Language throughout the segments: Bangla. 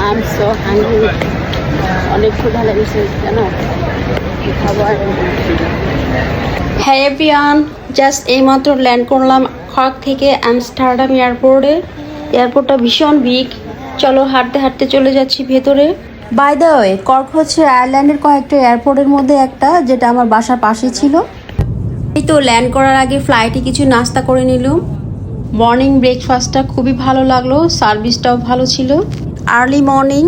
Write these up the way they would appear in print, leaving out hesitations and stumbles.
I am so hungry. অনেক ক্ষুধা লেগেছে কেন খাবার। হ্যাঁ এভরিওয়ান, জাস্ট এইমাত্র ল্যান্ড করলাম কর্ক থেকে আমস্টারডাম এয়ারপোর্টে। এয়ারপোর্টটা ভীষণ বিগ। চলো হাঁটতে হাঁটতে চলে যাচ্ছি ভেতরে। বাই দ্য ওয়ে, কর্ক হচ্ছে আয়ারল্যান্ডের কয়েকটা এয়ারপোর্টের মধ্যে একটা, যেটা আমার বাসার পাশে ছিল। এই তো ল্যান্ড করার আগে ফ্লাইটে কিছু নাস্তা করে নিলাম। মর্নিং ব্রেকফাস্টটা খুবই ভালো লাগলো, সার্ভিসটাও ভালো ছিল। আর্লি মর্নিং,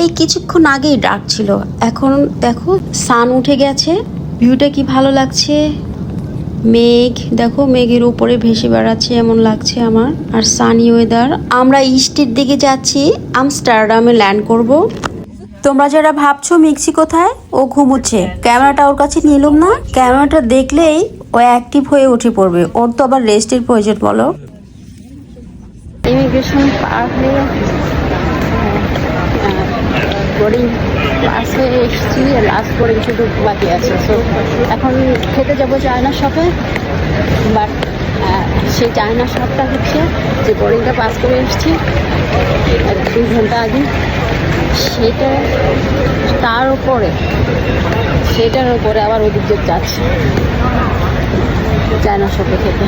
এই কিছুক্ষণ আগেই ডাক ছিল, এখন দেখো সান উঠে গেছে। ভিউটা কি ভালো লাগছে। মেঘ দেখো, মেঘের উপরে ভেসে বেড়াচ্ছে এমন লাগছে আমার। আর সানি ওয়েদার। আমরা ইস্টের দিকে যাচ্ছি, আমস্টারডামে ল্যান্ড করব। তোমরা যারা ভাবছো মিক্সি কোথায়, ও ঘুমোচ্ছে। ক্যামেরাটা ওর কাছে নিলাম না, ক্যামেরাটা দেখলেই ও অ্যাক্টিভ হয়ে উঠে পড়বে। ওর তো আবার রেস্টের প্রয়োজন বলো। ইমিগ্রেশন পার হয়ে বোর্ডিং পাস হয়ে এসেছি, লাস্ট বোর্ডিং শুধু বাকি আছে। সো এখন খেতে যাবো চায়না শপে। বাট সেই চায়না শপটা হচ্ছে যে বোর্ডিংটা পাস করে এসেছি 2 ঘন্টা আগে, সেটা তার উপরে সেটার উপরে আবার ওদিক দিয়ে যাচ্ছে চায়না শপে খেতে।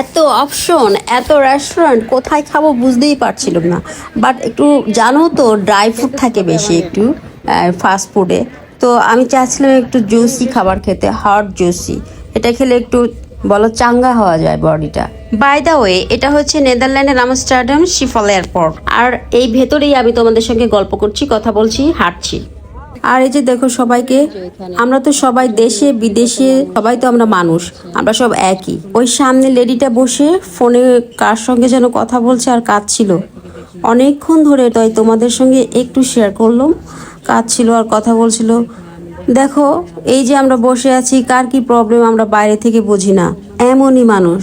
এত অপশন, এত রেস্টুরেন্ট, কোথায় খাবো বুঝতেই পারছিলাম না। বাট একটু জানো তো, ড্রাই ফ্রুট থাকে বেশি একটু ফাস্ট ফুডে। তো আমি চাচ্ছিলাম একটু জুসি খাবার খেতে, হট জুসি। এটা খেলে একটু বলো চাঙ্গা হওয়া যায় বডিটা। বাই দ্য ওয়ে, এটা হচ্ছে নেদারল্যান্ডের আমস্টারডাম শিফল এয়ারপোর্ট। আর এই ভেতরেই আমি তোমাদের সঙ্গে গল্প করছি, কথা বলছি, হাঁটছি। আর এই যে দেখো সবাইকে, আমরা তো সবাই দেশে বিদেশে, সবাই তো আমরা মানুষ, আমরা সব একই। ওই সামনে লেডিটা বসে ফোনে কার সঙ্গে যেন কথা বলছে আর কাঁদছিল অনেকক্ষণ ধরে। তাই তোমাদের সঙ্গে একটু শেয়ার করলাম, কাঁদছিল আর কথা বলছিল। দেখো এই যে আমরা বসে আছি, কার কি প্রবলেম আমরা বাইরে থেকে বুঝি না, এমনই মানুষ।